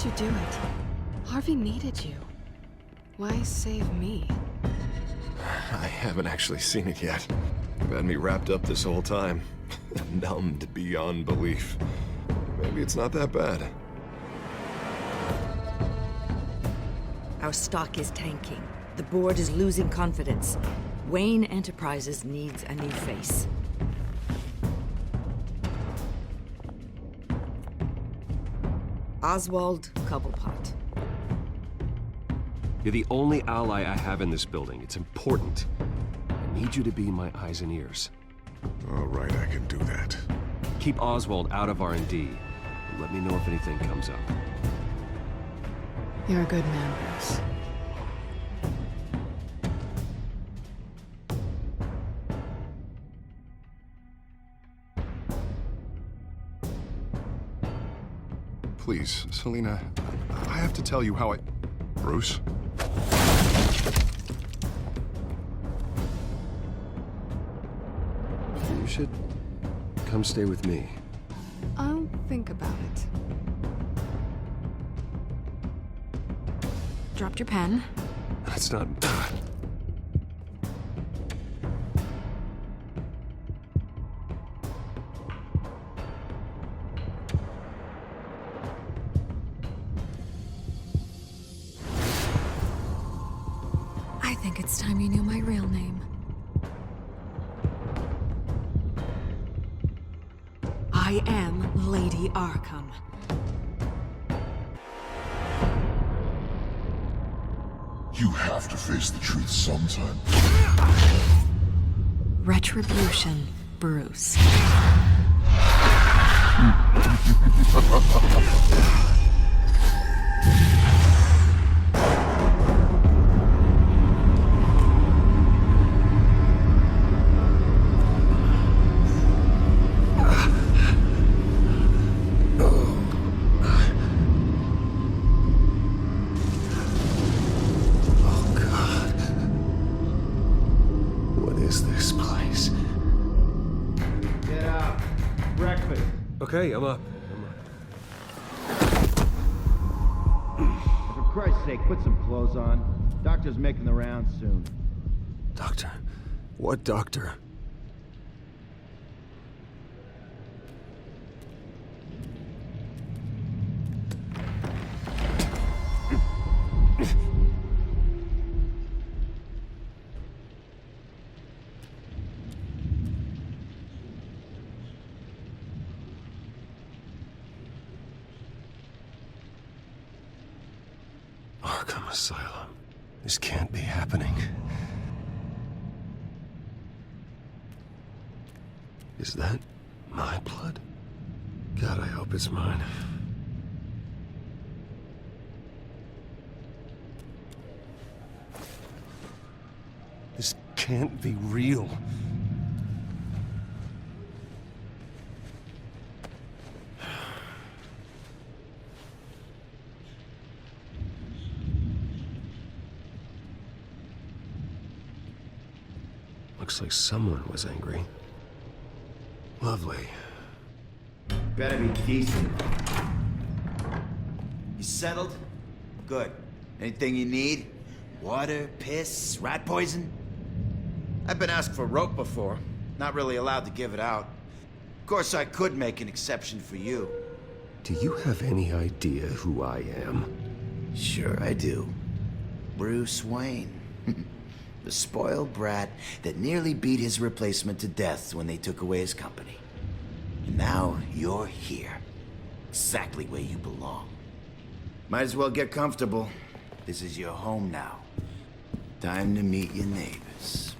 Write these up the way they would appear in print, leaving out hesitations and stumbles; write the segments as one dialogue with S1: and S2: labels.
S1: did you do it? Harvey needed you. Why save me?
S2: I haven't actually seen it yet. You've had me wrapped up this whole time. Numbed beyond belief. Maybe it's not that bad.
S3: Our stock is tanking. The board is losing confidence. Wayne Enterprises needs a new face. Oswald Cobblepot.
S4: You're the only ally I have in this building. It's important. I need you to be my eyes and ears.
S2: All right, I can do that.
S4: Keep Oswald out of R&D, and let me know if anything comes up.
S1: You're a good man, Bruce.
S2: Please, Selina, I have to tell you how I... Bruce?
S4: You should come stay with me.
S1: I'll think about it. Dropped your pen.
S4: That's not...
S1: I think it's time you knew my real name. I am Lady Arkham.
S5: You have to face the truth sometime.
S1: Retribution, Bruce.
S4: Okay, I'm up.
S6: For Christ's sake, put some clothes on. Doctor's making the rounds soon.
S4: Doctor? What doctor? Arkham Asylum. This can't be happening. Is that my blood? God, I hope it's mine. This can't be real. Looks like someone was angry. Lovely.
S6: Better be decent. You settled? Good. Anything you need? Water, piss, rat poison? I've been asked for rope before. Not really allowed to give it out. Of course, I could make an exception for you.
S4: Do you have any idea who I am?
S6: Sure I do. Bruce Wayne. The spoiled brat that nearly beat his replacement to death when they took away his company. And now you're here. Exactly where you belong. Might as well get comfortable. This is your home now. Time to meet your neighbors.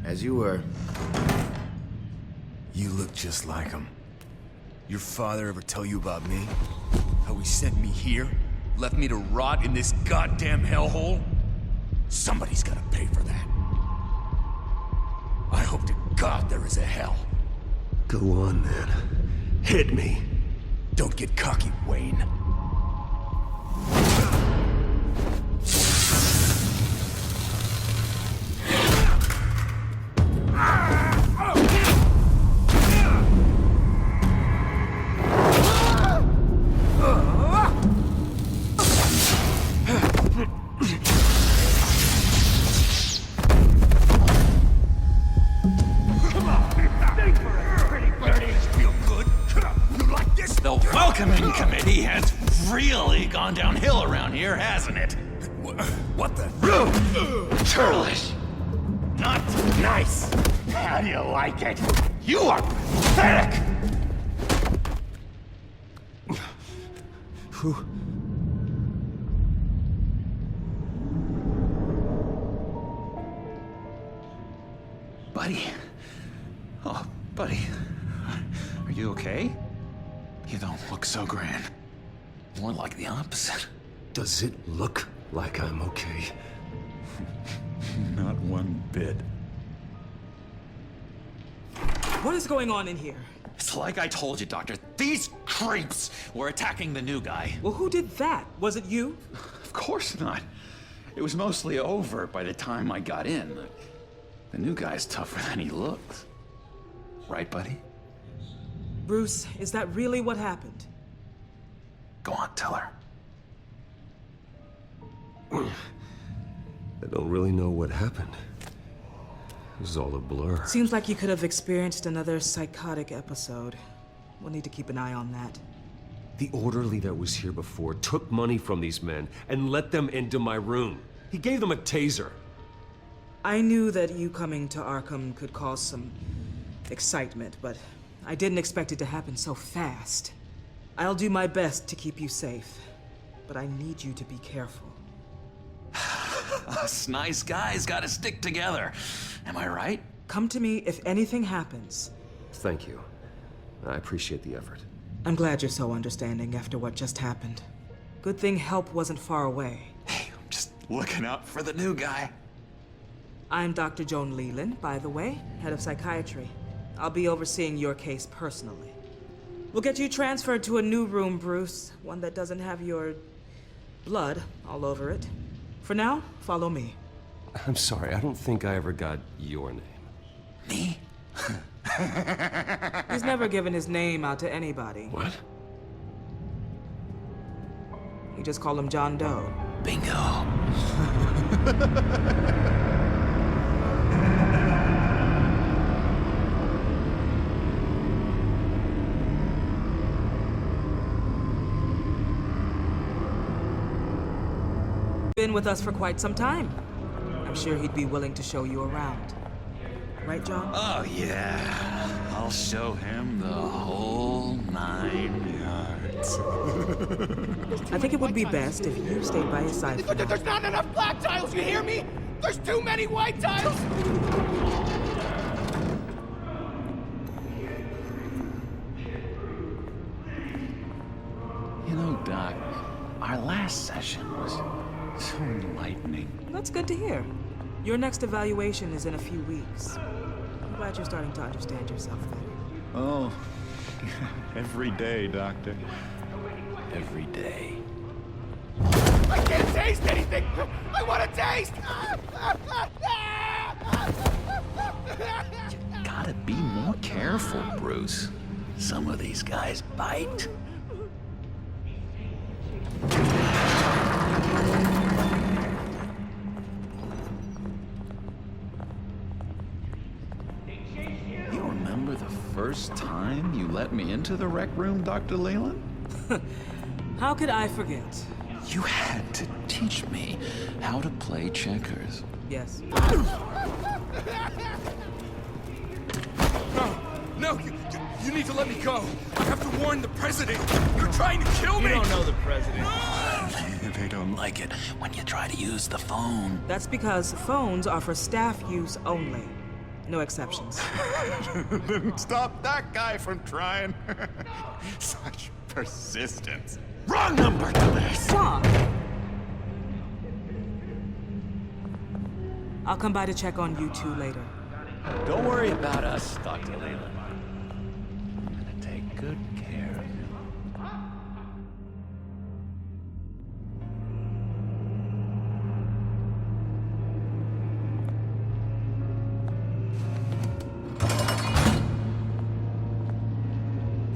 S6: As you were.
S7: You look just like him. Your father ever tell you about me? How he sent me here? Left me to rot in this goddamn hellhole? Somebody's gotta pay for that. I hope to God there is a hell.
S4: Go on, then. Hit me.
S7: Don't get cocky, Wayne.
S8: Welcoming committee has really gone downhill around here, hasn't it?
S7: What the?
S8: Churlish. Not nice. How do you like it? You are pathetic.
S4: Who?
S8: Buddy. Oh, buddy. Are you okay? You don't look so grand. More like the opposite.
S4: Does it look like I'm okay?
S8: Not one bit.
S9: What is going on in here?
S8: It's like I told you, Doctor. These creeps were attacking the new guy.
S9: Well, who did that? Was it you?
S8: Of course not. It was mostly over by the time I got in. The new guy's tougher than he looks. Right, buddy?
S9: Bruce, is that really what happened?
S8: Go on, tell her.
S4: I don't really know what happened. This is all a blur.
S9: Seems like you could have experienced another psychotic episode. We'll need to keep an eye on that.
S4: The orderly that was here before took money from these men and let them into my room. He gave them a taser.
S9: I knew that you coming to Arkham could cause some excitement, but I didn't expect it to happen so fast. I'll do my best to keep you safe, but I need you to be careful.
S8: Us nice guys gotta stick together. Am I right?
S9: Come to me if anything happens.
S4: Thank you. I appreciate the effort.
S9: I'm glad you're so understanding after what just happened. Good thing help wasn't far away.
S8: Hey, I'm just looking out for the new guy.
S9: I'm Dr. Joan Leland, by the way, head of psychiatry. I'll be overseeing your case personally. We'll get you transferred to a new room, Bruce. One that doesn't have your blood all over it. For now, follow me.
S4: I'm sorry, I don't think I ever got your name.
S8: Me?
S9: He's never given his name out to anybody.
S4: What?
S9: You just call him John Doe.
S8: Bingo.
S9: Been with us for quite some time. I'm sure he'd be willing to show you around. Right, John?
S8: Oh, yeah. I'll show him the whole 9 yards.
S9: I think it would be best if you stayed by his side for now.
S7: There's not enough black tiles, you hear me? There's too many white tiles!
S8: You know, Doc, our last session was so enlightening.
S9: That's good to hear. Your next evaluation is in a few weeks. I'm glad you're starting to understand yourself better.
S8: Oh, every day, Doctor. Every day.
S7: I can't taste anything! I want to taste!
S8: Gotta be more careful, Bruce. Some of these guys bite. You remember the first time you let me into the rec room, Dr. Leland?
S9: How could I forget?
S8: You had to teach me how to play checkers.
S9: Yes.
S7: No, you need to let me go. I have to warn the president. You're trying to kill me.
S9: You don't know the president.
S8: They don't like it when you try to use the phone.
S9: That's because phones are for staff use only. No exceptions.
S8: Didn't stop that guy from trying. Such persistence. Wrong number, dumbass.
S9: John! I'll come by to check on you two later.
S8: Don't worry about us, Dr. Leland. I'm gonna take good care of you.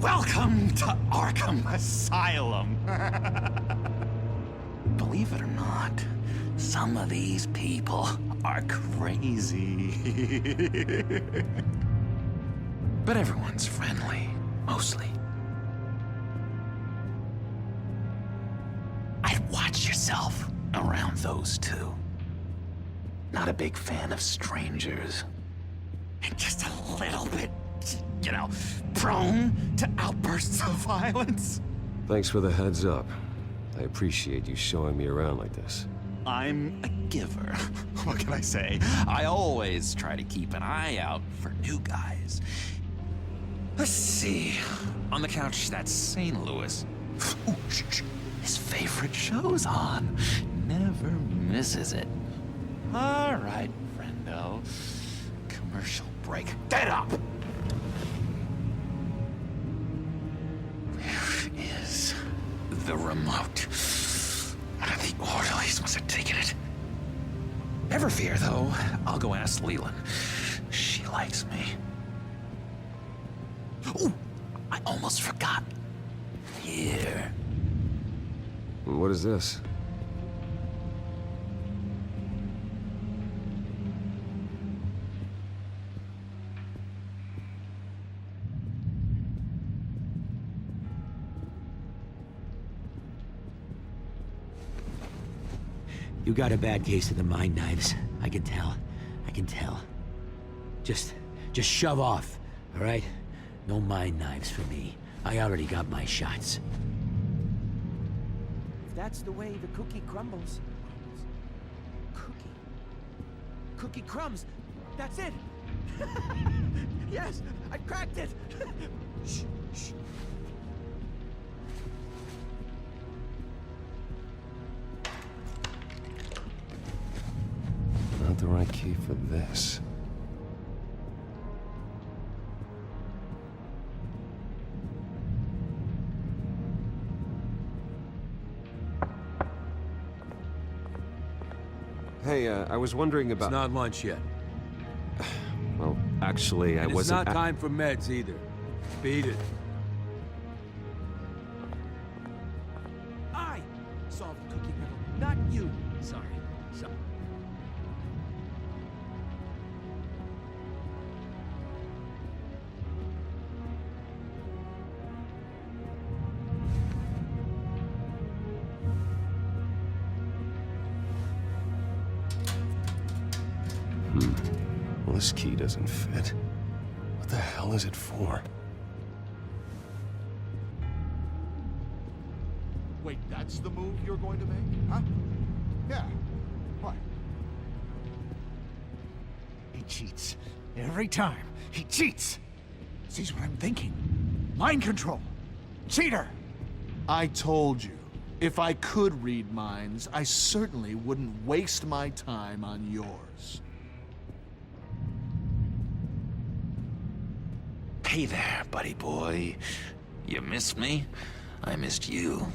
S8: Welcome to Arkham Asylum. Believe it or not, some of these people are crazy. But everyone's friendly, mostly. myself around those two. Not a big fan of strangers. And just a little bit, you know, prone to outbursts of violence.
S4: Thanks for the heads up. I appreciate you showing me around like this.
S8: I'm a giver. What can I say? I always try to keep an eye out for new guys. Let's see. On the couch, that's St. Louis. Ooh, his favorite show's on. Never misses it. All right, friendo. Commercial break. Get up! Where is the remote? One of the orderlies must have taken it. Never fear, though. I'll go ask Leland. She likes me. Ooh, I almost forgot. Here.
S4: What is this?
S10: You got a bad case of the mind knives. I can tell. I can tell. Just shove off, all right? No mind knives for me. I already got my shots.
S11: If that's the way the cookie crumbles. Cookie crumbs. That's it. Yes, I cracked it. Shh, shh.
S4: Not the right key for this. Hey, I was wondering about...
S12: It's not lunch yet.
S4: Well, actually, I wasn't...
S12: It's not time for meds either. Beat it.
S11: I solved the cookie riddle, not you. Sorry.
S2: Well, this key doesn't fit. What the hell is it for?
S5: Wait, that's the move you're going to make? Huh? Yeah. What?
S8: He cheats. Every time. He cheats! Sees what I'm thinking. Mind control. Cheater!
S13: I told you, if I could read minds, I certainly wouldn't waste my time on yours.
S8: Hey there, buddy boy. You missed me? I missed you.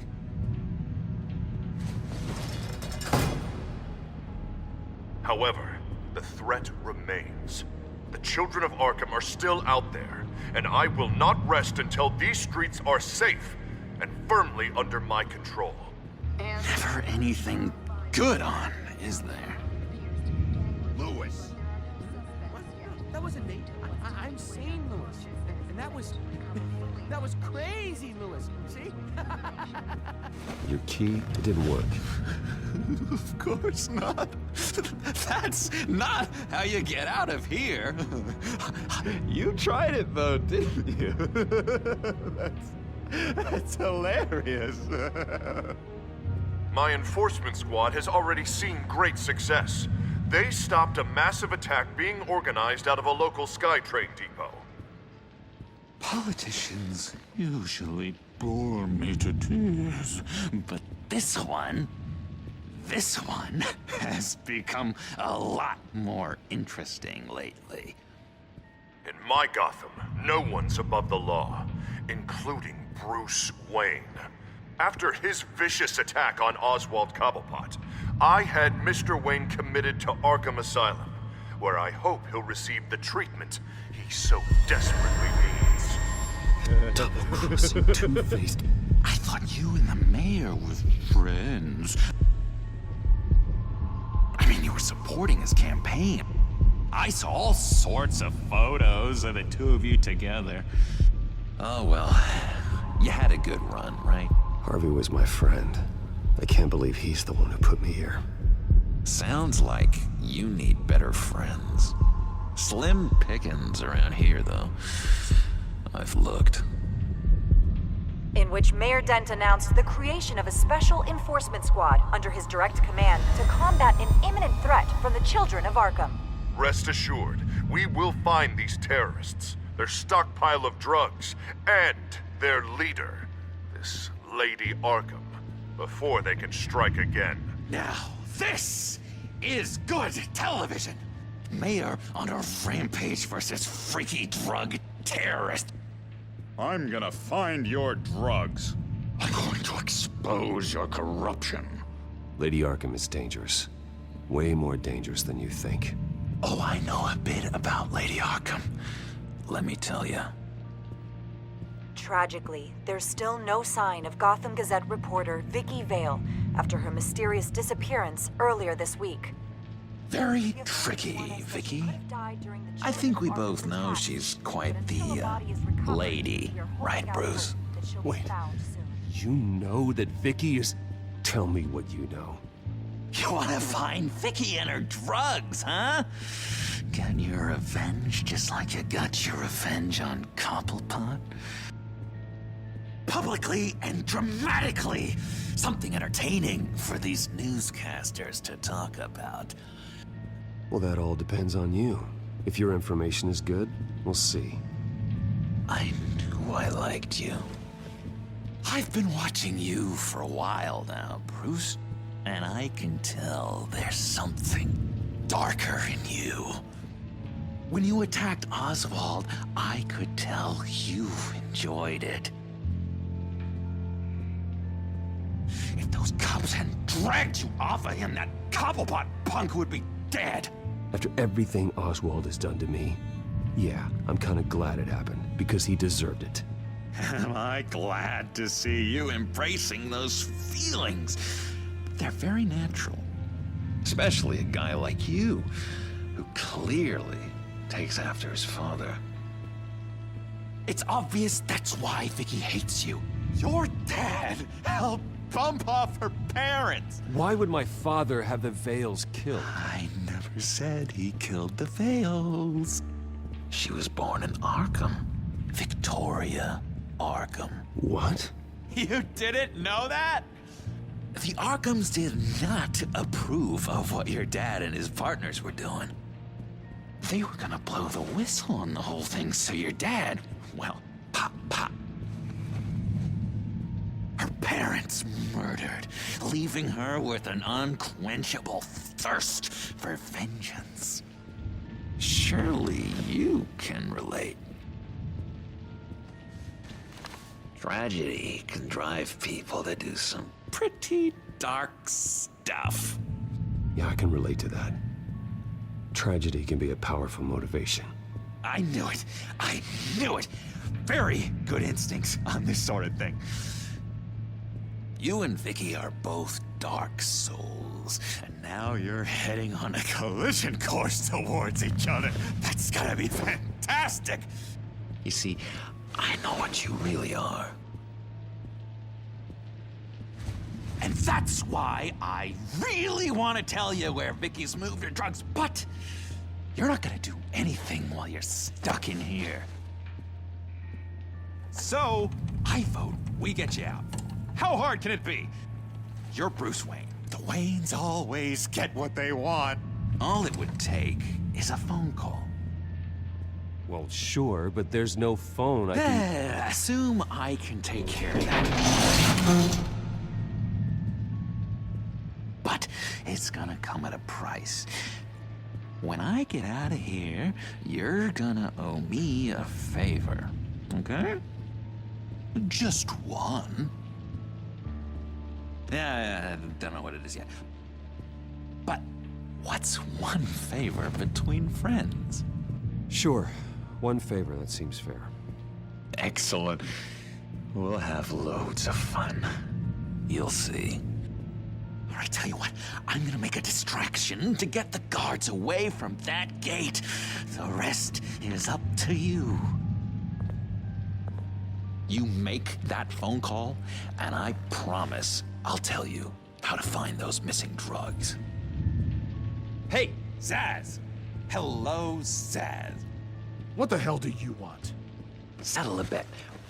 S14: However, the threat remains. The children of Arkham are still out there, and I will not rest until these streets are safe and firmly under my control.
S8: Never anything good on, is there?
S5: Lewis!
S11: What? That wasn't me. I'm sane, Lewis. And that was crazy, Lewis. See?
S4: Your key, it didn't work.
S8: Of course not. That's not how you get out of here. You tried it though, didn't you? That's hilarious.
S14: My enforcement squad has already seen great success. They stopped a massive attack being organized out of a local SkyTrain depot.
S8: Politicians usually bore me to tears, but this one has become a lot more interesting lately.
S14: In my Gotham, no one's above the law, including Bruce Wayne. After his vicious attack on Oswald Cobblepot, I had Mr. Wayne committed to Arkham Asylum, where I hope he'll receive the treatment he so desperately needs.
S4: Double-crossing, two-faced.
S8: I thought you and the mayor were friends. I mean, you were supporting his campaign. I saw all sorts of photos of the two of you together. Oh well, you had a good run, right?
S4: Harvey was my friend.
S2: I can't believe he's the one who put me here.
S8: Sounds like you need better friends. Slim pickings around here, though. I've looked.
S15: In which Mayor Dent announced the creation of a special enforcement squad under his direct command to combat an imminent threat from the children of Arkham.
S14: Rest assured, we will find these terrorists, their stockpile of drugs, and their leader, this Lady Arkham, before they can strike again.
S8: Now, this is good television. Mayor on a rampage versus freaky drug terrorist.
S14: I'm gonna find your drugs.
S8: I'm going to expose your corruption.
S2: Lady Arkham is dangerous. Way more dangerous than you think.
S8: Oh, I know a bit about Lady Arkham. Let me tell you.
S15: Tragically, there's still no sign of Gotham Gazette reporter Vicky Vale after her mysterious disappearance earlier this week.
S8: Very tricky, Vicky. I think we both know she's quite the, lady, right, Bruce?
S2: Wait, you know that Vicky is... Tell me what you know.
S8: You wanna find Vicky and her drugs, huh? Get your revenge just like you got your revenge on Cobblepot? Publicly and dramatically! Something entertaining for these newscasters to talk about.
S2: Well, that all depends on you. If your information is good, we'll see.
S8: I knew I liked you. I've been watching you for a while now, Bruce, and I can tell there's something darker in you. When you attacked Oswald, I could tell you enjoyed it. If those cops hadn't dragged you off of him, that Cobblepot punk would be dead.
S2: After everything Oswald has done to me, yeah, I'm kind of glad it happened, because he deserved it.
S8: Am I glad to see you embracing those feelings? They're very natural. Especially a guy like you, who clearly takes after his father. It's obvious that's why Vicky hates you. Your dad helped bump off her parents.
S4: Why would my father have the Vales killed?
S8: I never said he killed the Vales. She was born in Arkham. Victoria Arkham.
S2: What?
S8: You didn't know that? The Arkhams did not approve of what your dad and his partners were doing. They were gonna blow the whistle on the whole thing, so your dad, well, pop, pop. Her parents murdered, leaving her with an unquenchable thirst for vengeance. Surely you can relate. Tragedy can drive people to do some pretty dark stuff.
S2: Yeah, I can relate to that. Tragedy can be a powerful motivation.
S8: I knew it. I knew it. Very good instincts on this sort of thing. You and Vicky are both dark souls, and now you're heading on a collision course towards each other. That's gonna be fantastic! You see, I know what you really are. And that's why I really want to tell you where Vicky's moved her drugs, but you're not gonna do anything while you're stuck in here. So, I vote we get you out. How hard can it be? You're Bruce Wayne. The Waynes always get what they want. All it would take is a phone call.
S4: Well, sure, but there's no phone. I can...
S8: Assume I can take care of that. But it's gonna come at a price. When I get out of here, you're gonna owe me a favor, okay? Just one. Yeah, I don't know what it is yet. But what's one favor between friends?
S2: Sure. One favor, that seems fair.
S8: Excellent. We'll have loads of fun. You'll see. All right, tell you what, I'm gonna make a distraction to get the guards away from that gate. The rest is up to you. You make that phone call, and I promise I'll tell you how to find those missing drugs. Hey, Zaz! Hello, Zaz.
S13: What the hell do you want?
S8: Settle a bet.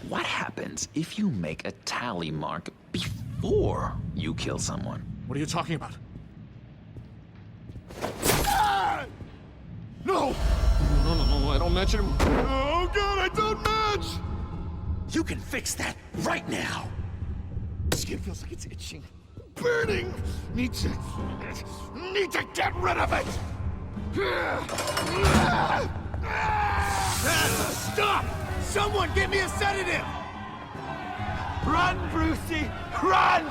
S8: What happens if you make a tally mark before you kill someone?
S13: What are you talking about? Ah! No! No, I don't match him. Oh god, I don't match!
S8: You can fix that right now!
S13: Skin feels like it's itching. Burning! Need to get rid of it!
S11: Stop! Someone give me a sedative! Run, Brucey! Run!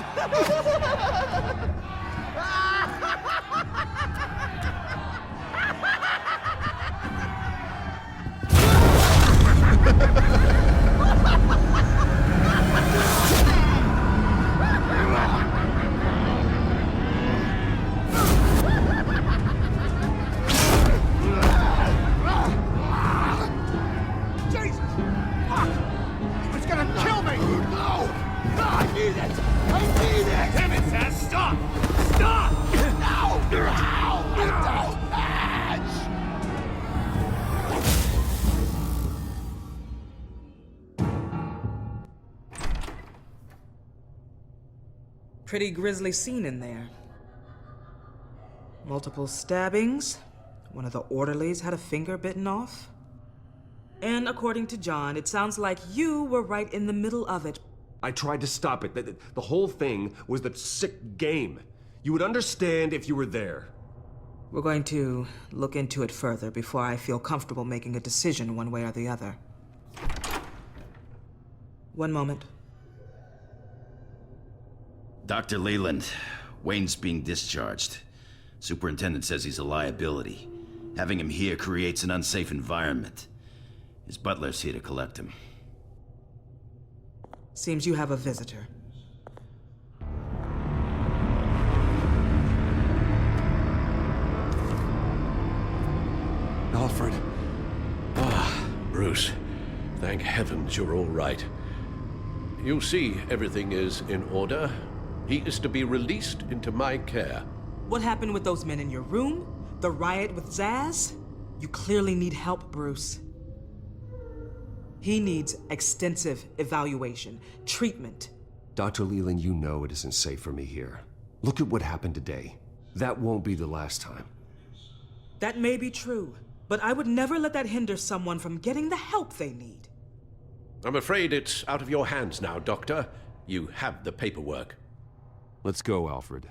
S9: Pretty grisly scene in there. Multiple stabbings. One of the orderlies had a finger bitten off. And according to John, it sounds like you were right in the middle of it.
S4: I tried to stop it. The whole thing was the sick game. You would understand if you were there.
S9: We're going to look into it further before I feel comfortable making a decision one way or the other. One moment.
S6: Dr. Leland, Wayne's being discharged. Superintendent says he's a liability. Having him here creates an unsafe environment. His butler's here to collect him.
S9: Seems you have a visitor.
S12: Alfred.
S16: Ah, Bruce. Thank heavens you're all right. You see, everything is in order. He is to be released into my care.
S9: What happened with those men in your room? The riot with Zaz? You clearly need help, Bruce. He needs extensive evaluation, treatment.
S4: Dr. Leland, you know it isn't safe for me here. Look at what happened today. That won't be the last time.
S9: That may be true, but I would never let that hinder someone from getting the help they need.
S16: I'm afraid it's out of your hands now, Doctor. You have the paperwork.
S4: Let's go, Alfred.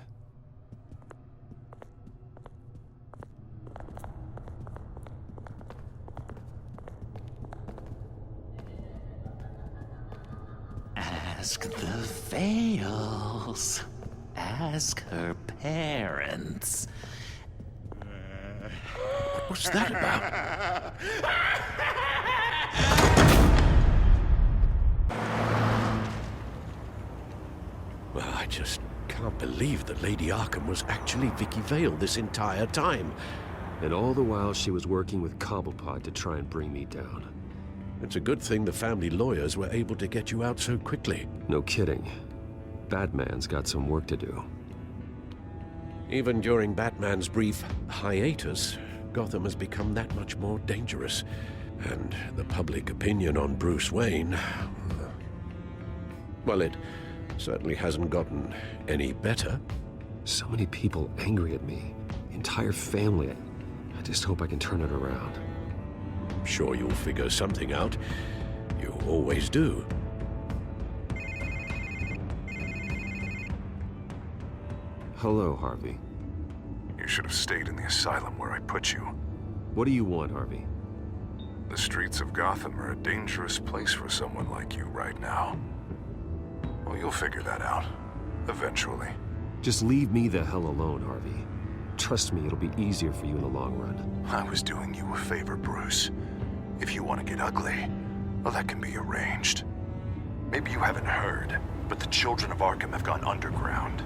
S8: Ask the Vales. Ask her parents.
S16: What's that about? Well, I just can't believe that Lady Arkham was actually Vicky Vale this entire time.
S4: And all the while she was working with Cobblepot to try and bring me down.
S16: It's a good thing the family lawyers were able to get you out so quickly.
S4: No kidding. Batman's got some work to do.
S16: Even during Batman's brief hiatus, Gotham has become that much more dangerous. And the public opinion on Bruce Wayne... well, it certainly hasn't gotten any better.
S4: So many people angry at me. The entire family. I just hope I can turn it around.
S16: I'm sure you'll figure something out. You always do.
S4: Hello, Harvey.
S14: You should have stayed in the asylum where I put you.
S4: What do you want, Harvey?
S14: The streets of Gotham are a dangerous place for someone like you right now. Well, you'll figure that out. Eventually.
S4: Just leave me the hell alone, Harvey. Trust me, it'll be easier for you in the long run.
S14: I was doing you a favor, Bruce. If you want to get ugly, well, that can be arranged. Maybe you haven't heard, but the children of Arkham have gone underground.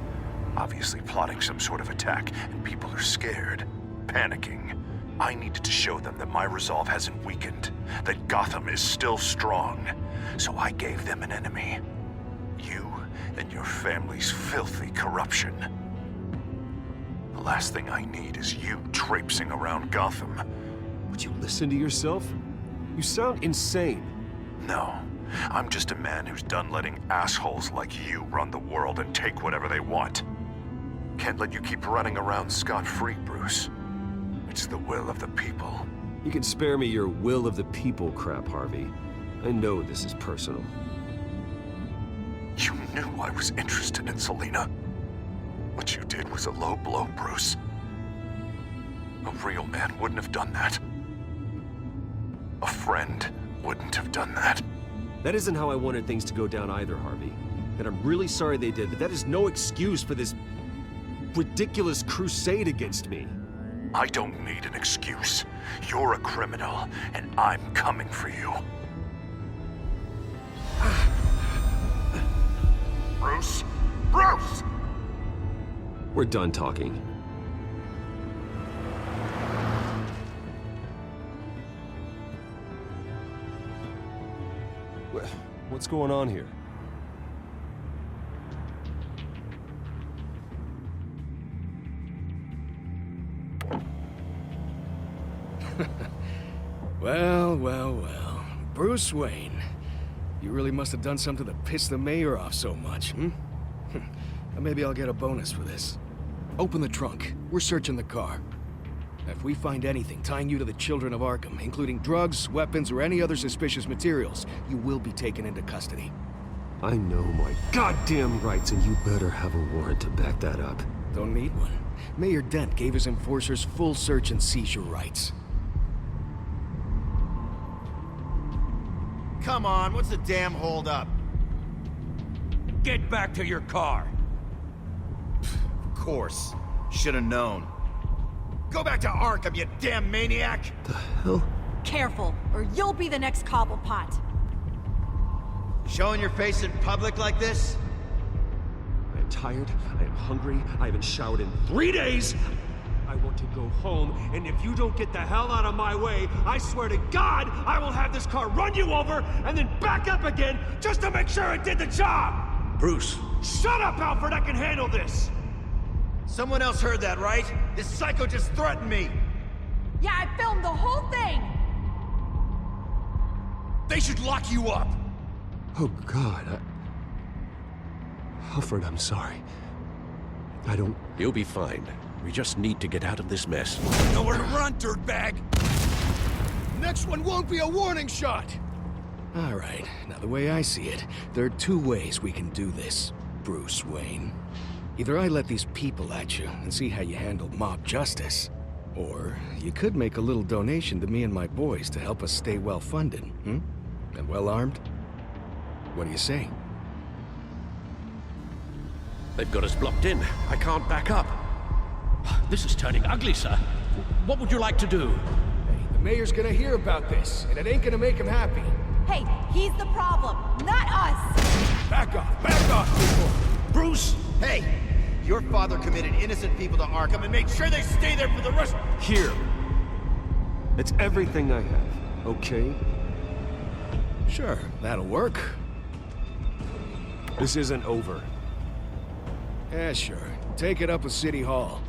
S14: Obviously plotting some sort of attack, and people are scared, panicking. I needed to show them that my resolve hasn't weakened, that Gotham is still strong. So I gave them an enemy. You and your family's filthy corruption. The last thing I need is you traipsing around Gotham.
S2: Would you listen to yourself? You sound insane.
S14: No, I'm just a man who's done letting assholes like you run the world and take whatever they want. Can't let you keep running around scot-free, Bruce. It's the will of the people.
S2: You can spare me your will of the people crap, Harvey. I know this is personal.
S14: You knew I was interested in Selina. What you did was a low blow, Bruce. A real man wouldn't have done that. A friend wouldn't have done that.
S2: That isn't how I wanted things to go down either, Harvey. And I'm really sorry they did, but that is no excuse for this ridiculous crusade against me.
S14: I don't need an excuse. You're a criminal, and I'm coming for you. Bruce? Bruce!
S2: We're done talking. What's going on here?
S11: Well. Bruce Wayne. You really must have done something to piss the mayor off so much, hmm? Maybe I'll get a bonus for this. Open the trunk. We're searching the car. If we find anything tying you to the children of Arkham, including drugs, weapons, or any other suspicious materials, you will be taken into custody.
S2: I know my goddamn rights, and you better have a warrant to back that up.
S11: Don't need one. Mayor Dent gave his enforcers full search and seizure rights.
S6: Come on, what's the damn holdup?
S7: Get back to your car.
S6: Of course. Should have known. Go back to Arkham, you damn maniac!
S2: The hell?
S15: Careful, or you'll be the next Cobblepot.
S6: Showing your face in public like this?
S4: I am tired, I am hungry, I haven't showered in 3 days! I want to go home, and if you don't get the hell out of my way, I swear to God, I will have this car run you over, and then back up again, just to make sure it did the job!
S16: Bruce.
S4: Shut up, Alfred, I can handle this!
S6: Someone else heard that, right? This psycho just threatened me!
S15: Yeah, I filmed the whole thing!
S7: They should lock you up!
S2: Oh, God, Alfred, I'm sorry. I don't...
S16: You'll be fine. We just need to get out of this mess.
S7: Nowhere to run, dirtbag!
S11: Next one won't be a warning shot! All right, now the way I see it, there are two ways we can do this, Bruce Wayne. Either I let these people at you and see how you handle mob justice, or you could make a little donation to me and my boys to help us stay well-funded, And well-armed? What do you say?
S16: They've got us blocked in. I can't back up.
S10: This is turning ugly, sir. What would you like to do?
S11: Hey, the mayor's gonna hear about this, and it ain't gonna make him happy.
S15: Hey, he's the problem, not us!
S11: Back off, people!
S6: Bruce! Hey! Your father committed innocent people to Arkham and made sure they stay there for the rest—
S2: Here. It's everything I have, okay?
S11: Sure, that'll work.
S2: This isn't over.
S11: Yeah, sure. Take it up with City Hall.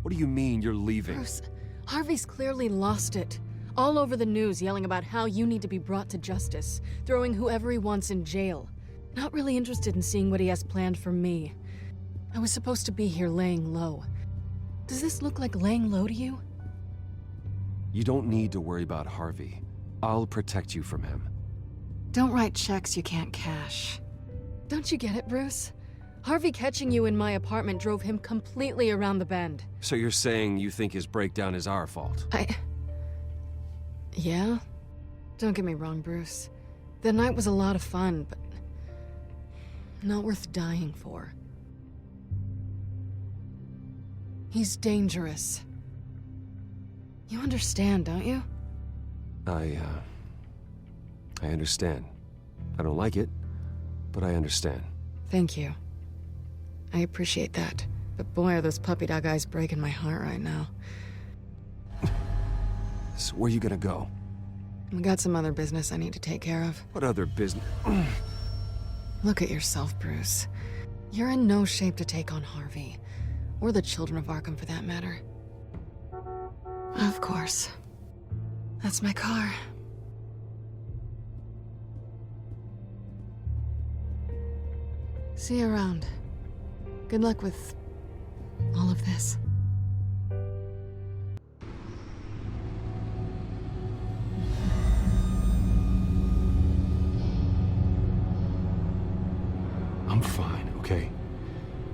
S2: What do you mean you're leaving?
S1: Bruce, Harvey's clearly lost it. All over the news yelling about how you need to be brought to justice, throwing whoever he wants in jail. Not really interested in seeing what he has planned for me. I was supposed to be here laying low. Does this look like laying low to you?
S2: You don't need to worry about Harvey. I'll protect you from him.
S1: Don't write checks you can't cash. Don't you get it, Bruce? Harvey catching you in my apartment drove him completely around the bend.
S2: So you're saying you think his breakdown is our fault?
S1: Yeah? Don't get me wrong, Bruce. The night was a lot of fun, but not worth dying for. He's dangerous. You understand, don't you?
S4: I understand. I don't like it, but I understand.
S1: Thank you. I appreciate that. But boy, are those puppy dog eyes breaking my heart right now.
S4: So where you gonna go?
S1: We got some other business I need to take care of.
S4: What other business?
S1: Look at yourself, Bruce. You're in no shape to take on Harvey. Or the children of Arkham, for that matter. Of course. That's my car. See you around. Good luck with all of this.
S4: I'm fine, okay?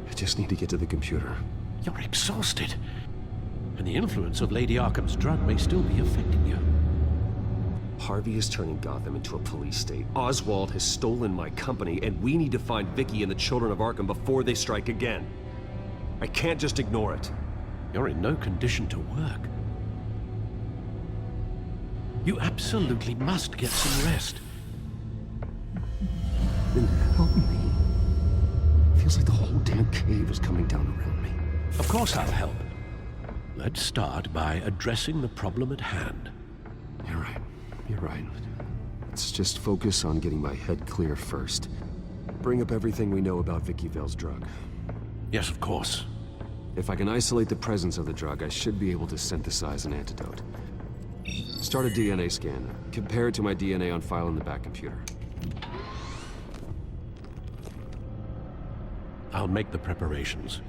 S4: I just need to get to the computer.
S16: You're exhausted. And the influence of Lady Arkham's drug may still be affecting you.
S4: Harvey is turning Gotham into a police state. Oswald has stolen my company, and we need to find Vicky and the children of Arkham before they strike again. I can't just ignore it.
S16: You're in no condition to work. You absolutely must get some rest.
S4: Then help me. Feels like the whole damn cave is coming down around me.
S16: Of course I'll help. Let's start by addressing the problem at hand.
S4: You're right. You're right. Let's just focus on getting my head clear first. Bring up everything we know about Vicky Vale's drug.
S16: Yes, of course.
S4: If I can isolate the presence of the drug, I should be able to synthesize an antidote. Start a DNA scan. Compare it to my DNA on file in the back computer.
S16: I'll make the preparations.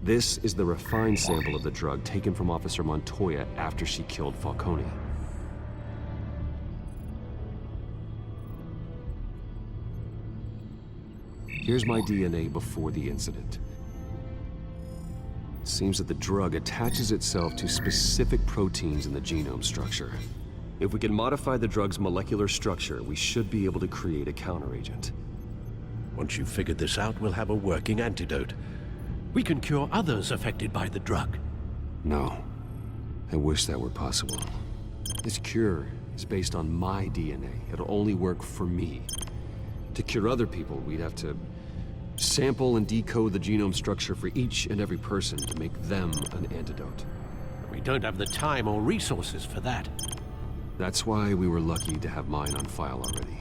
S4: This is the refined sample of the drug taken from Officer Montoya after she killed Falcone. Here's my DNA before the incident. It seems that the drug attaches itself to specific proteins in the genome structure. If we can modify the drug's molecular structure, we should be able to create a counteragent.
S16: Once you've figured this out, we'll have a working antidote. We can cure others affected by the drug.
S4: No. I wish that were possible. This cure is based on my DNA. It'll only work for me. To cure other people, we'd have to sample and decode the genome structure for each and every person to make them an antidote.
S16: We don't have the time or resources for that.
S4: That's why we were lucky to have mine on file already.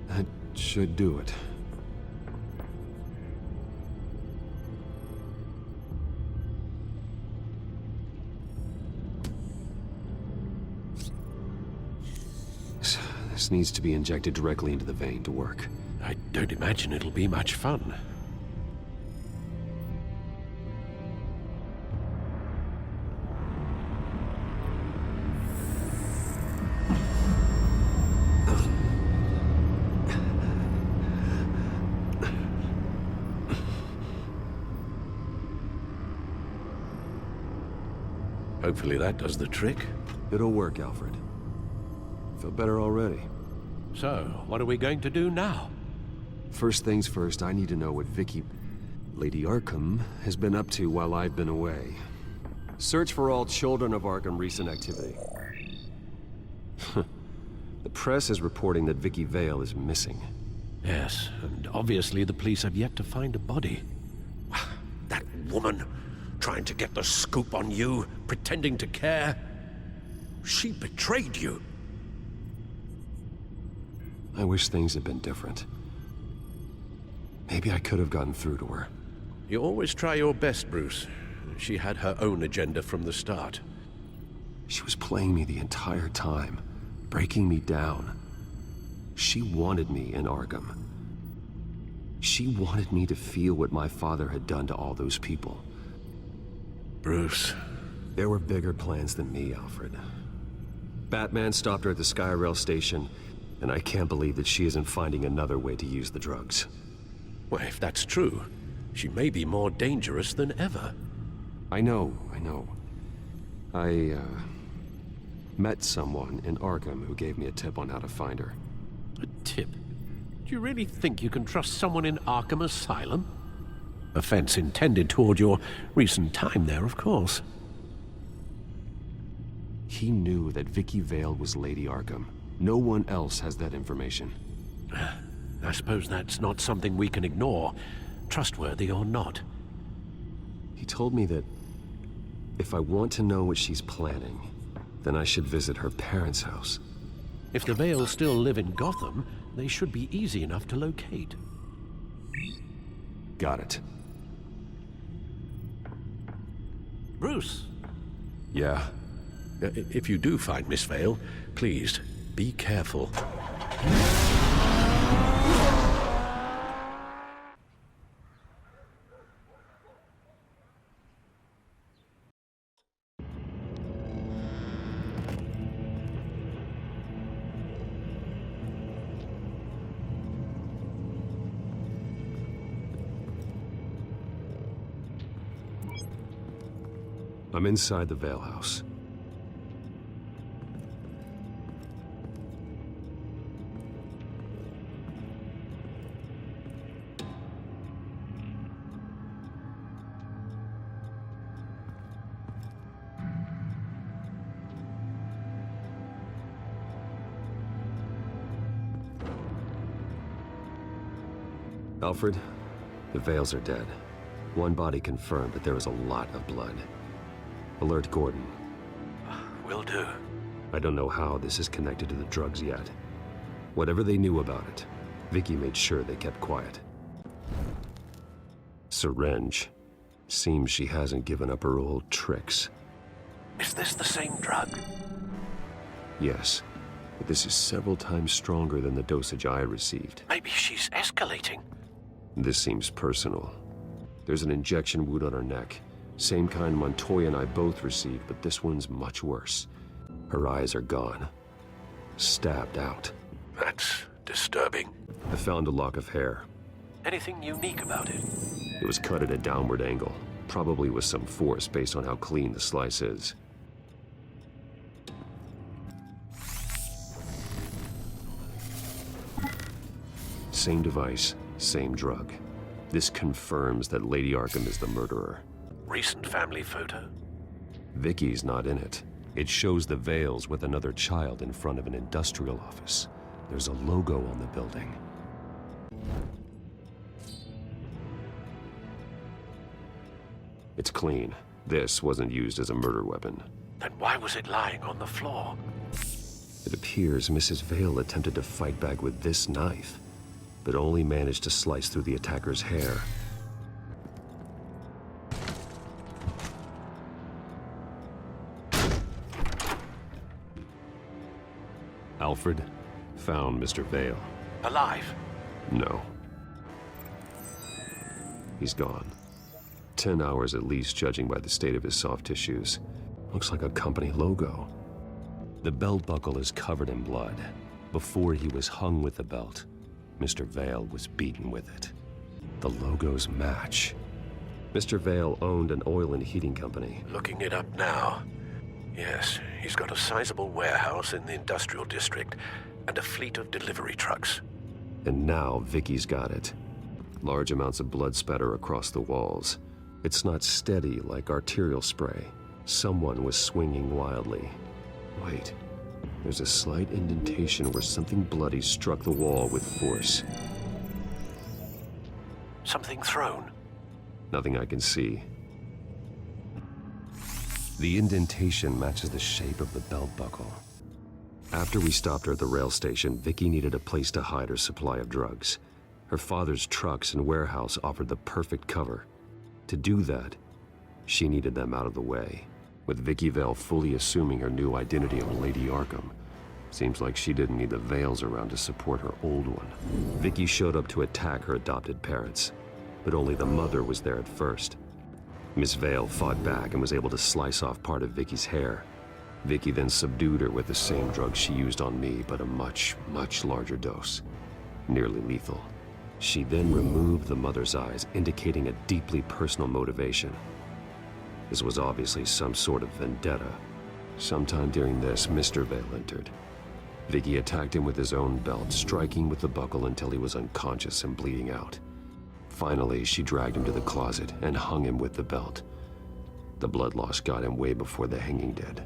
S4: That should do it. This needs to be injected directly into the vein to work.
S16: I don't imagine it'll be much fun. Hopefully that does the trick.
S4: It'll work, Alfred. Feel better already.
S16: So, what are we going to do now?
S4: First things first, I need to know what Vicky, Lady Arkham, has been up to while I've been away. Search for all children of Arkham recent activity. The press is reporting that Vicky Vale is missing.
S16: Yes, and obviously the police have yet to find a body. That woman, trying to get the scoop on you, pretending to care. She betrayed you.
S4: I wish things had been different. Maybe I could have gotten through to her.
S16: You always try your best, Bruce. She had her own agenda from the start.
S2: She was playing me the entire time, breaking me down. She wanted me in Arkham. She wanted me to feel what my father had done to all those people.
S16: Bruce.
S2: There were bigger plans than me, Alfred. Batman stopped her at the Skyrail station, and I can't believe that she isn't finding another way to use the drugs.
S16: Well, if that's true, she may be more dangerous than ever.
S2: I know. I met someone in Arkham who gave me a tip on how to find her.
S16: A tip? Do you really think you can trust someone in Arkham Asylum? Offense intended toward your recent time there, of course.
S2: He knew that Vicky Vale was Lady Arkham. No one else has that information.
S16: I suppose that's not something we can ignore, trustworthy or not.
S2: He told me that if I want to know what she's planning, then I should visit her parents' house.
S16: If the Vales still live in Gotham, they should be easy enough to locate.
S2: Got it.
S16: Bruce?
S2: Yeah?
S16: If you do find Miss Vale, please, be careful.
S2: I'm inside the Vale house. Alfred, the Vales are dead. One body confirmed, but there is a lot of blood. Alert Gordon.
S16: Will do.
S2: I don't know how this is connected to the drugs yet. Whatever they knew about it, Vicky made sure they kept quiet. Syringe. Seems she hasn't given up her old tricks.
S16: Is this the same drug?
S2: Yes, but this is several times stronger than the dosage I received.
S16: Maybe she's escalating.
S2: This seems personal. There's an injection wound on her neck. Same kind Montoya and I both received, but this one's much worse. Her eyes are gone. Stabbed out.
S16: That's disturbing.
S2: I found a lock of hair.
S16: Anything unique about it?
S2: It was cut at a downward angle. Probably with some force based on how clean the slice is. Same device, same drug. This confirms that Lady Arkham is the murderer.
S16: Recent family photo?
S2: Vicky's not in it. It shows the Vales with another child in front of an industrial office. There's a logo on the building. It's clean. This wasn't used as a murder weapon.
S16: Then why was it lying on the floor?
S2: It appears Mrs. Vale attempted to fight back with this knife, but only managed to slice through the attacker's hair. Alfred found Mr. Vale.
S16: Alive?
S2: No. He's gone. 10 hours at least, judging by the state of his soft tissues. Looks like a company logo. The belt buckle is covered in blood. Before he was hung with the belt, Mr. Vale was beaten with it. The logos match. Mr. Vale owned an oil and heating company.
S16: Looking it up now. Yes, he's got a sizable warehouse in the industrial district and a fleet of delivery trucks.
S2: And now Vicky's got it. Large amounts of blood spatter across the walls. It's not steady like arterial spray. Someone was swinging wildly. Wait, there's a slight indentation where something bloody struck the wall with force.
S16: Something thrown?
S2: Nothing I can see. The indentation matches the shape of the belt buckle. After we stopped her at the rail station, Vicky needed a place to hide her supply of drugs. Her father's trucks and warehouse offered the perfect cover. To do that, She needed them out of the way, with Vicky Vale fully assuming her new identity of Lady Arkham. Seems like she didn't need the veils around to support her old one. Vicky showed up to attack her adopted parents, but only the mother was there at first. Miss Vale fought back and was able to slice off part of Vicky's hair. Vicky then subdued her with the same drug she used on me, but a much, much larger dose. Nearly lethal. She then removed the mother's eyes, indicating a deeply personal motivation. This was obviously some sort of vendetta. Sometime during this, Mr. Vale entered. Vicky attacked him with his own belt, striking with the buckle until he was unconscious and bleeding out. Finally, she dragged him to the closet and hung him with the belt. The blood loss got him way before the hanging did.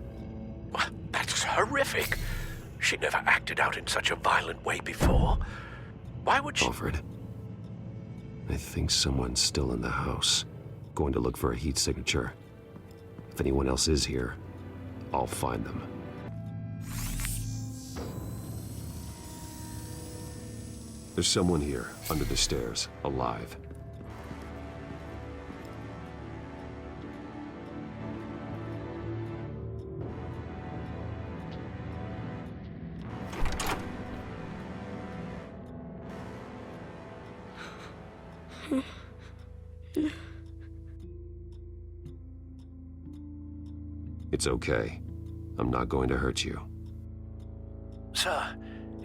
S16: That's horrific. She never acted out in such a violent way before. Why would she—
S2: Alfred, I think someone's still in the house. Going to look for a heat signature. If anyone else is here, I'll find them. There's someone here, under the stairs, alive. It's okay. I'm not going to hurt you.
S16: Sir,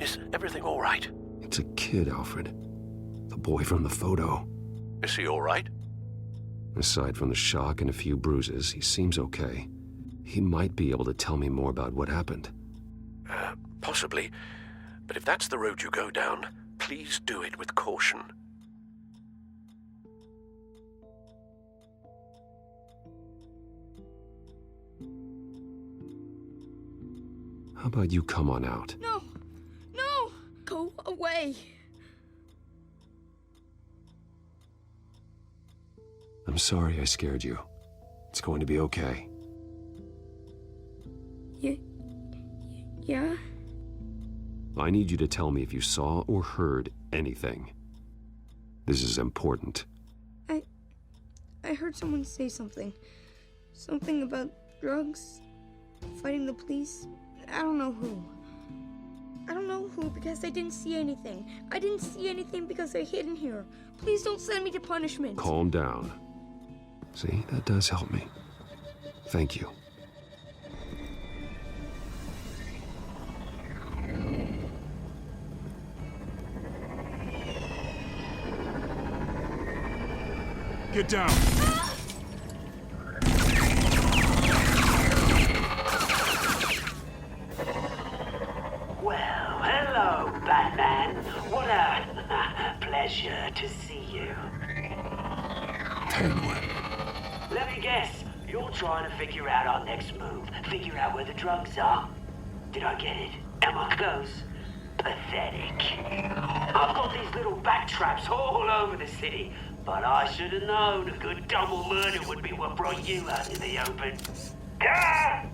S16: is everything all right?
S2: It's a kid, Alfred. The boy from the photo.
S16: Is he all right?
S2: Aside from the shock and a few bruises, he seems okay. He might be able to tell me more about what happened.
S16: Possibly. But if that's the road you go down, please do it with caution.
S2: How about you come on out?
S17: No! No! Go away!
S2: I'm sorry I scared you. It's going to be okay.
S17: Yeah?
S2: I need you to tell me if you saw or heard anything. This is important.
S17: I heard someone say something. Something about drugs, fighting the police. I don't know who. I don't know who because I didn't see anything. I didn't see anything because I hid in here. Please don't send me to punishment.
S2: Calm down. See, that does help me. Thank you.
S4: Get down!
S18: Well, hello, Batman. What a pleasure to see you.
S2: Penguin.
S18: Let me guess, you're trying to figure out our next move. Figure out where the drugs are. Did I get it? Am I close? Pathetic. I've got these little bat traps all over the city, but I should have known a good double murder would be what brought you out in the open. Ah!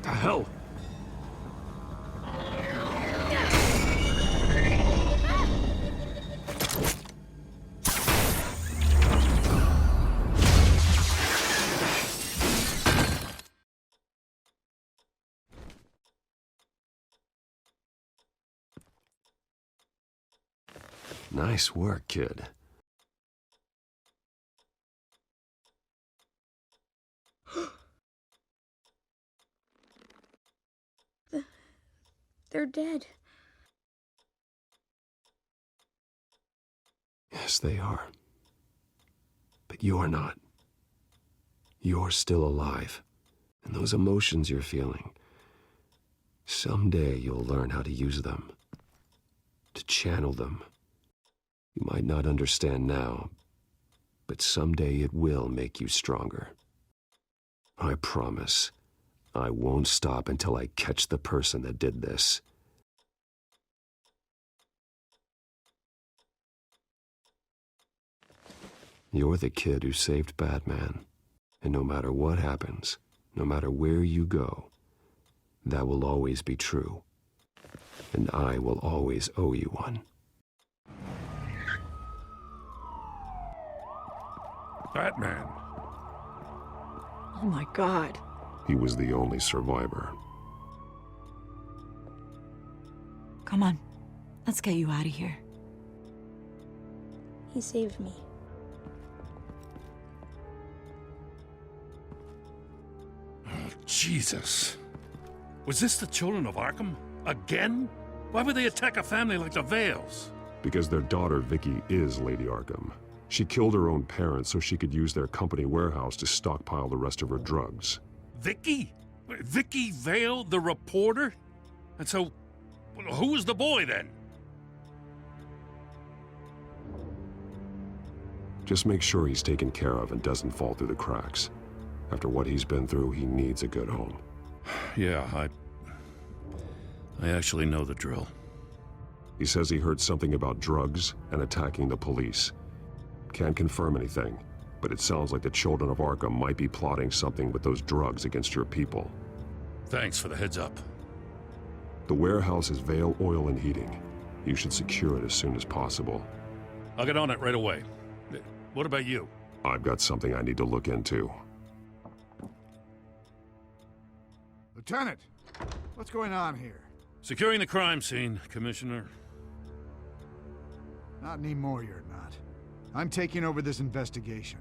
S2: The hell? Nice work, kid.
S17: They're dead.
S2: Yes, they are. But you're not. You're still alive. And those emotions you're feeling, someday you'll learn how to use them. To channel them. You might not understand now, but someday it will make you stronger. I promise, I won't stop until I catch the person that did this. You're the kid who saved Batman. And no matter what happens, no matter where you go, that will always be true. And I will always owe you one.
S16: Batman.
S1: Oh my God.
S2: He was the only survivor.
S3: Come on. Let's get you out of here.
S17: He saved me.
S16: Oh, Jesus. Was this the children of Arkham? Again? Why would they attack a family like the Vales?
S2: Because their daughter, Vicky, is Lady Arkham. She killed her own parents so she could use their company warehouse to stockpile the rest of her drugs.
S16: Vicky? Vicky Vale, the reporter? And so, who was the boy then?
S2: Just make sure he's taken care of and doesn't fall through the cracks. After what he's been through, he needs a good home.
S16: Yeah, I actually know the drill.
S2: He says he heard something about drugs and attacking the police. Can't confirm anything, but it sounds like the children of Arkham might be plotting something with those drugs against your people.
S16: Thanks for the heads up.
S2: The warehouse is Vale Oil and Heating. You should secure it as soon as possible.
S16: I'll get on it right away. What about you?
S2: I've got something I need to look into.
S5: Lieutenant, what's going on here?
S16: Securing the crime scene, Commissioner.
S5: Not anymore, you're not. I'm taking over this investigation.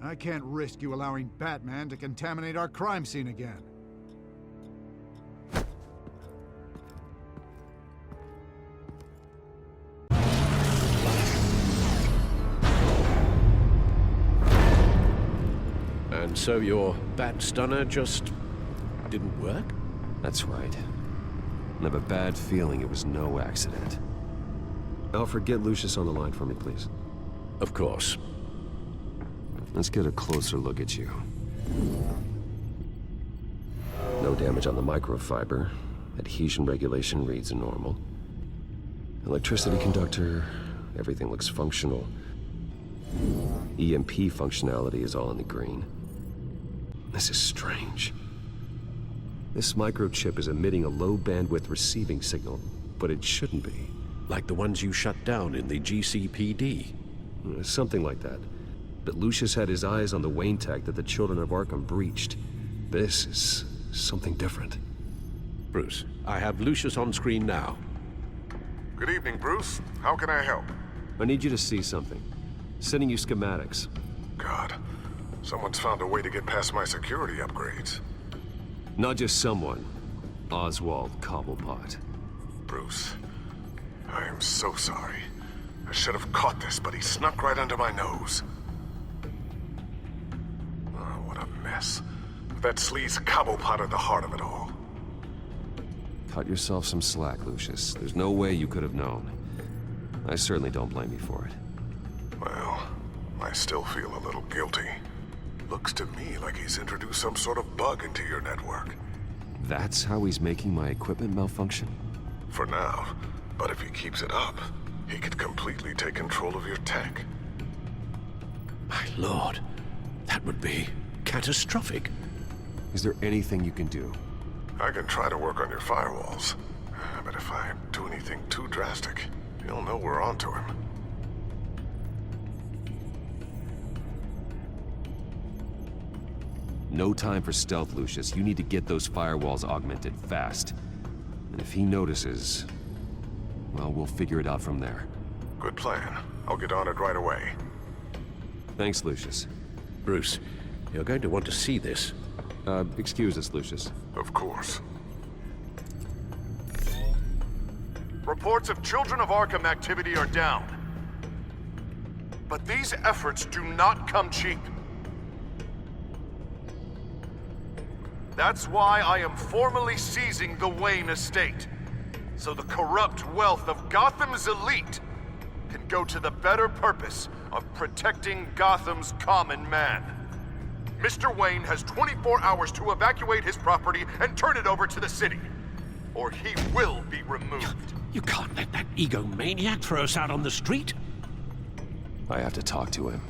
S5: I can't risk you allowing Batman to contaminate our crime scene again.
S16: And so your bat stunner just didn't work?
S2: That's right. I have a bad feeling it was no accident. Alfred, get Lucius on the line for me, please.
S16: Of course.
S2: Let's get a closer look at you. No damage on the microfiber. Adhesion regulation reads normal. Electricity conductor, everything looks functional. EMP functionality is all in the green. This is strange. This microchip is emitting a low-bandwidth receiving signal, but it shouldn't be.
S16: Like the ones you shut down in the GCPD.
S2: Something like that. But Lucius had his eyes on the Wayne tech that the children of Arkham breached. This is something different.
S16: Bruce, I have Lucius on screen now.
S14: Good evening, Bruce. How can I help?
S2: I need you to see something. Sending you schematics.
S14: God, someone's found a way to get past my security upgrades.
S2: Not just someone. Oswald Cobblepot.
S14: Bruce, I am so sorry. I should have caught this, but he snuck right under my nose. Oh, what a mess. That sleaze Cobblepot at the heart of it all.
S2: Cut yourself some slack, Lucius. There's no way you could have known. I certainly don't blame you for it.
S14: Well, I still feel a little guilty. Looks to me like he's introduced some sort of bug into your network.
S2: That's how he's making my equipment malfunction?
S14: For now. But if he keeps it up, he could completely take control of your tech.
S16: My lord, that would be catastrophic.
S2: Is there anything you can do?
S14: I can try to work on your firewalls. But if I do anything too drastic, he'll know we're onto him.
S2: No time for stealth, Lucius. You need to get those firewalls augmented fast. And if he notices, well, we'll figure it out from there.
S14: Good plan. I'll get on it right away.
S2: Thanks, Lucius.
S16: Bruce, you're going to want to see this.
S2: Excuse us, Lucius.
S14: Of course. Reports of Children of Arkham activity are down. But these efforts do not come cheap. That's why I am formally seizing the Wayne estate, so the corrupt wealth of Gotham's elite can go to the better purpose of protecting Gotham's common man. Mr. Wayne has 24 hours to evacuate his property and turn it over to the city, or he will be removed.
S16: You can't let that egomaniac throw us out on the street.
S2: I have to talk to him.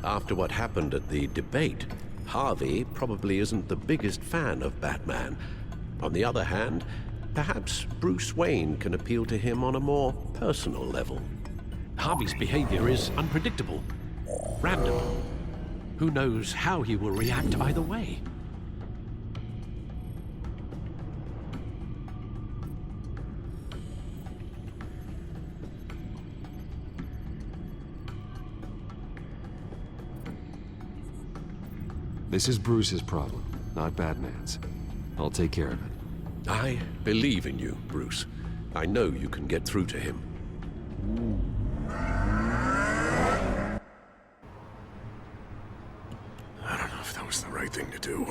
S16: After what happened at the debate, Harvey probably isn't the biggest fan of Batman. On the other hand, perhaps Bruce Wayne can appeal to him on a more personal level.
S19: Harvey's behavior is unpredictable, random. Who knows how he will react either way?
S2: This is Bruce's problem, not Batman's. I'll take care of it.
S16: I believe in you, Bruce. I know you can get through to him.
S14: I don't know if that was the right thing to do.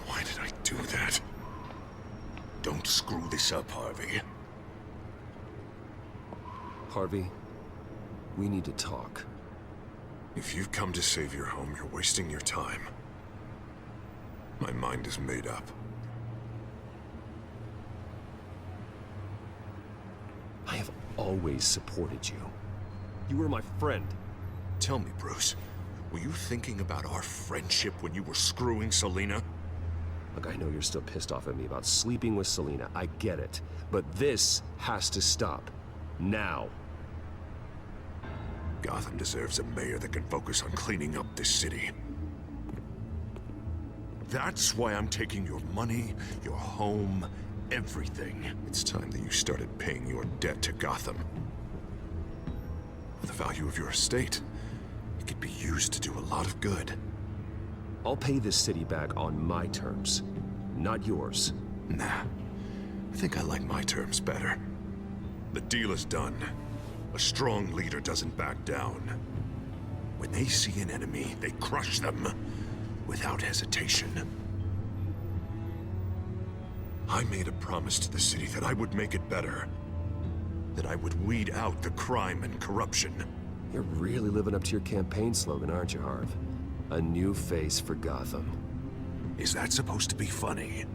S14: Why did I do that? Don't screw this up, Harvey.
S2: Harvey, we need to talk.
S14: If you've come to save your home, you're wasting your time. My mind is made up.
S2: I have always supported you. You were my friend.
S14: Tell me, Bruce, were you thinking about our friendship when you were screwing Selina?
S2: Look, I know you're still pissed off at me about sleeping with Selina. I get it. But this has to stop. Now.
S14: Gotham deserves a mayor that can focus on cleaning up this city. That's why I'm taking your money, your home, everything. It's time that you started paying your debt to Gotham. The value of your estate, it could be used to do a lot of good.
S2: I'll pay this city back on my terms, not yours.
S14: Nah, I think I like my terms better. The deal is done. A strong leader doesn't back down. When they see an enemy, they crush them without hesitation. I made a promise to the city that I would make it better. That I would weed out the crime and corruption.
S2: You're really living up to your campaign slogan, aren't you, Harv? A new face for Gotham.
S14: Is that supposed to be funny?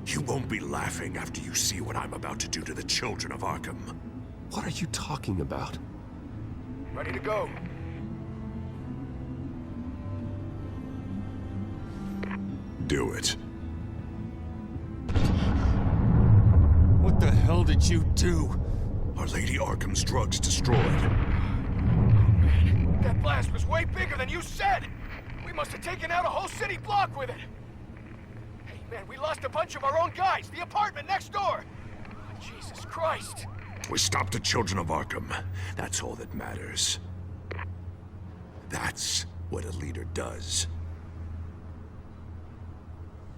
S14: You won't be laughing after you see what I'm about to do to the children of Arkham.
S2: What are you talking about?
S11: Ready to go.
S14: Do it.
S4: What the hell did you do?
S14: Our Lady Arkham's drugs destroyed.
S11: That blast was way bigger than you said! We must have taken out a whole city block with it! Hey man, we lost a bunch of our own guys! The apartment next door! Jesus Christ!
S14: We stopped the children of Arkham. That's all that matters. That's what a leader does.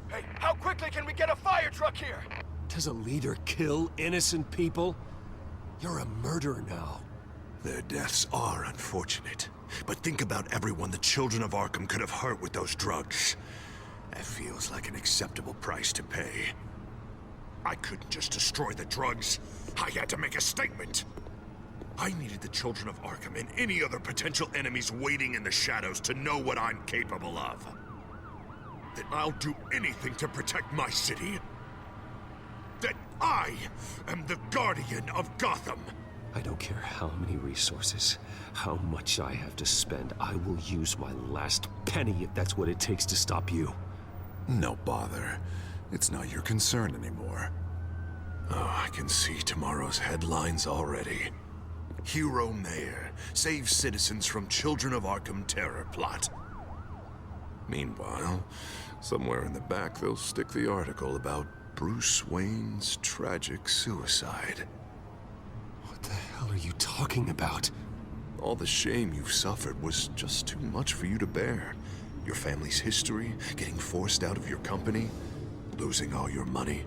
S11: Hey, how quickly can we get a fire truck here?
S2: Does a leader kill innocent people? You're a murderer now.
S14: Their deaths are unfortunate. But think about everyone the children of Arkham could have hurt with those drugs. That feels like an acceptable price to pay. I couldn't just destroy the drugs. I had to make a statement. I needed the children of Arkham and any other potential enemies waiting in the shadows to know what I'm capable of. That I'll do anything to protect my city. That I am the guardian of Gotham.
S2: I don't care how many resources, how much I have to spend. I will use my last penny if that's what it takes to stop you.
S14: No bother. It's not your concern anymore. Oh, I can see tomorrow's headlines already. Hero Mayor saves citizens from Children of Arkham terror plot. Meanwhile, somewhere in the back they'll stick the article about Bruce Wayne's tragic suicide.
S2: What the hell are you talking about?
S14: All the shame you've suffered was just too much for you to bear. Your family's history, getting forced out of your company, losing all your money.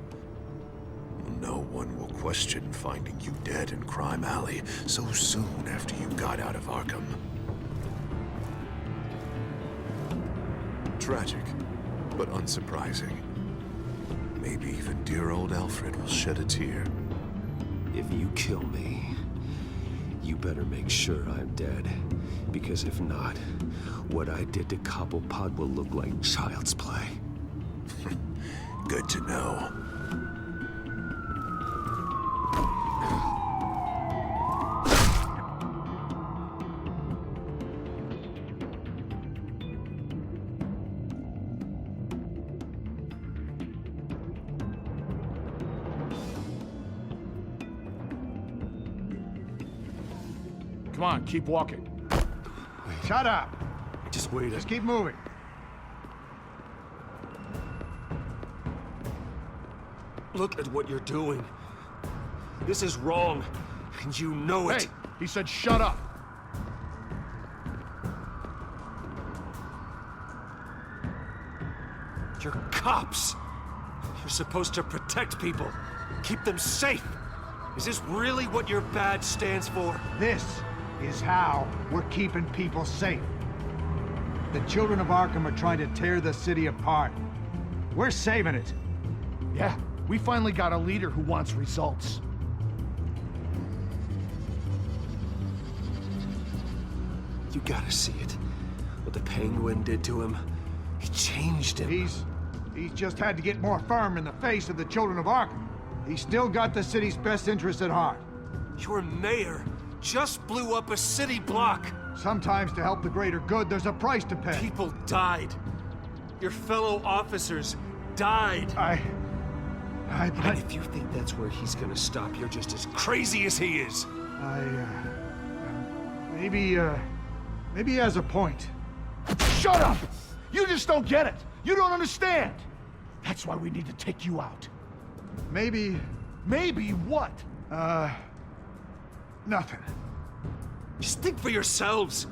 S14: No one will question finding you dead in Crime Alley so soon after you got out of Arkham. Tragic, but unsurprising. Maybe even dear old Alfred will shed a tear.
S2: If you kill me, you better make sure I'm dead. Because if not, what I did to Cobblepot will look like child's play.
S14: Good to know.
S13: Come on, keep walking.
S5: Shut up.
S4: Just wait.
S5: Just keep moving.
S4: Look at what you're doing. This is wrong, and you know it.
S13: Hey, he said shut up.
S4: You're cops. You're supposed to protect people, keep them safe. Is this really what your badge stands for?
S5: This is how we're keeping people safe. The children of Arkham are trying to tear the city apart. We're saving it.
S13: Yeah, we finally got a leader who wants results.
S4: You gotta see it. What the Penguin did to him. He changed him.
S5: He's just had to get more firm in the face of the children of Arkham. He's still got the city's best interests at heart.
S4: Your mayor just blew up a city block.
S5: Sometimes to help the greater good, there's a price to pay.
S4: People died. Your fellow officers died. And if you think that's where he's gonna stop, you're just as crazy as he is.
S5: Maybe he has a point.
S13: Shut up! You just don't get it. You don't understand. That's why we need to take you out.
S5: Maybe
S13: what?
S5: Nothing.
S4: Just think for yourselves.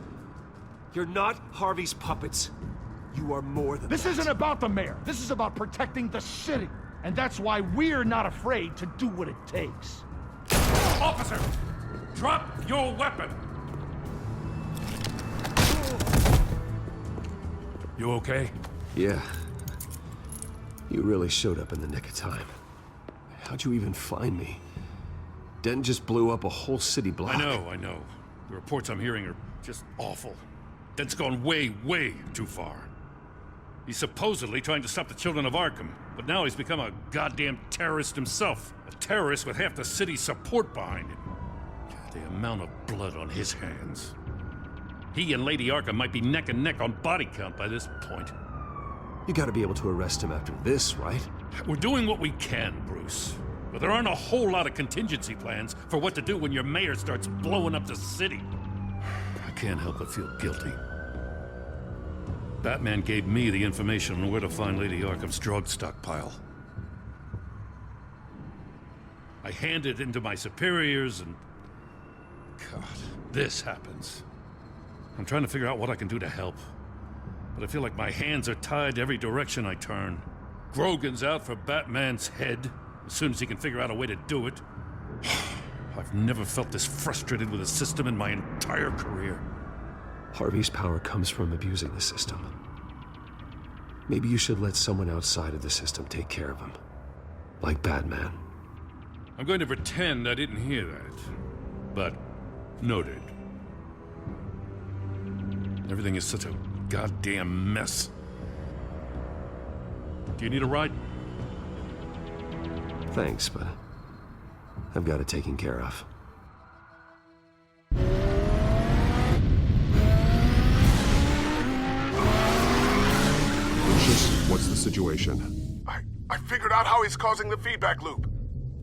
S4: You're not Harvey's puppets. You are more than
S13: This
S4: that.
S13: isn't about the mayor. This is about protecting the city. And that's why we're not afraid to do what it takes.
S20: Officer, drop your weapon. You okay?
S2: Yeah. You really showed up in the nick of time. How'd you even find me? Dent just blew up a whole city block.
S20: I know. The reports I'm hearing are just awful. Dent's gone way, way too far. He's supposedly trying to stop the children of Arkham, but now he's become a goddamn terrorist himself. A terrorist with half the city's support behind him. The amount of blood on his hands. He and Lady Arkham might be neck and neck on body count by this point.
S2: You gotta be able to arrest him after this, right?
S20: We're doing what we can, Bruce. But there aren't a whole lot of contingency plans for what to do when your mayor starts blowing up the city. I can't help but feel guilty. Batman gave me the information on where to find Lady Arkham's drug stockpile. I handed it into my superiors and... God, this happens. I'm trying to figure out what I can do to help. But I feel like my hands are tied every direction I turn. Grogan's out for Batman's head, as soon as he can figure out a way to do it. I've never felt this frustrated with a system in my entire career.
S2: Harvey's power comes from abusing the system. Maybe you should let someone outside of the system take care of him. Like Batman.
S20: I'm going to pretend I didn't hear that. But, noted. Everything is such a goddamn mess. Do you need a ride?
S2: Thanks, but I've got it taken care of.
S14: Lucius, what's the situation? I figured out how he's causing the feedback loop.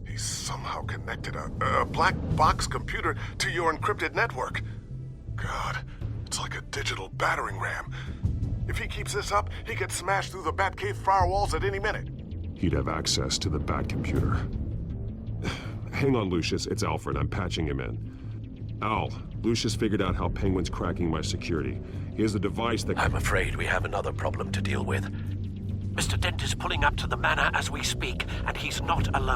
S14: He's somehow connected a black box computer to your encrypted network. God, it's like a digital battering ram. If he keeps this up, he could smash through the Batcave firewalls at any minute.
S21: He'd have access to the Bat computer. Hang on, Lucius. It's Alfred. I'm patching him in. Al, Lucius figured out how Penguin's cracking my security. He has a device that...
S16: I'm afraid we have another problem to deal with. Mr. Dent is pulling up to the manor as we speak, and he's not alone.